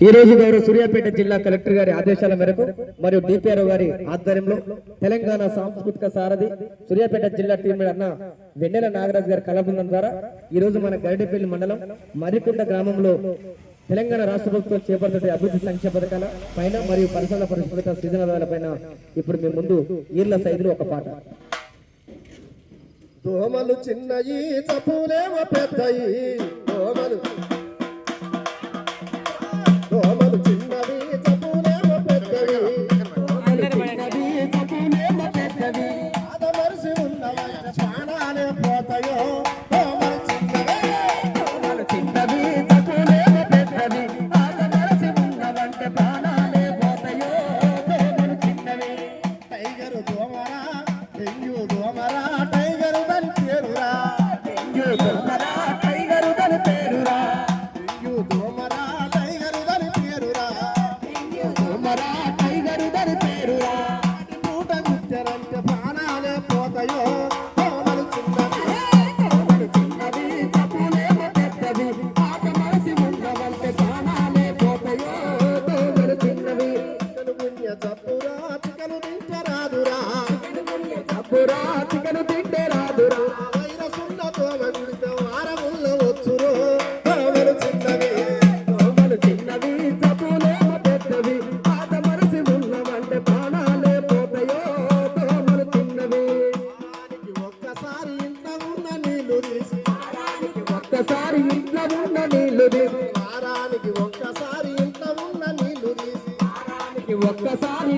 ఈ రోజు గౌరవ సూర్యాపేట జిల్లా కలెక్టర్ గారి ఆదేశాల మేరకు మరియు డిపిఆర్ఓ గారి ఆధ్వర్యంలో తెలంగాణ సాంస్కృతిక సారథి సూర్యాపేట జిల్లా టీం అన్న వెన్నెల నాగరాజ్ గారి కళాబృందం ద్వారా ఈ రోజు మన గరిడేపల్లి మండలం మరికుంట గ్రామంలో తెలంగాణ రాష్ట్ర ప్రభుత్వం చేపడుతున్న అభివృద్ధి సంక్షేమ పథకాల పైన మరియు పరిసర పరిశుభ్రత సృజనాల పైన ఇప్పుడు మీ ముందు ఈర్ల సైదులు ఒక పాట. దోమలు చిన్నయి చప్పులేమో పెద్దయి దోమలు చిన్నవి చప్పులేమో పెద్దవి ఆదమరిసి ఉన్నవై ప్రాణాలే పోతాయో దోమలు చిన్నవి చప్పులేమో పెద్దవి ఆదమరిసి ఉన్నవంటే ప్రాణాలే పోతాయో దోమలు చిన్నవి. టైగరు దోమరా డెంగ్యూ దోమరా టైగరు దాని పేరురా డెంగ్యూ దోమరా టైగరు దాని పేరురా డెంగ్యూ దోమరా టైగరు దాని పేరురా డెంగ్యూ దోమరా టైగరు దాని పేరురా. పూట గుచ్చరంటే ప్రాణాలే పోతాయో దోమలు చిన్నవి తప్పులేమో పెద్దవి ఆటమరిసి ఉన్నవంటే ప్రాణాలే పోతాయో దోమలు చిన్నవి. పుణ్య చప్పురా చికలు తింటరాదురా చప్పురా చికలు తింటరాదురా వైరస్ ఉన్న దోమ గుడితో వారముల్లో వచ్చురు దోమలు చిన్నవి తప్పులేమో పెద్దవి ఆటమరిసి ఉన్నవంటే ప్రాణాలే పోతాయో దోమలు చిన్నవి. ఒక్కసారి ఇంట్లో ఉన్న నీళ్లు తీసి ఒక్కసారి ఇంట్లో ఉన్న నీళ్లు తీసి వారానికి ఒక్కసారి ఇంట్లో ఉన్న నీళ్లు తీసి ఒక్కసారి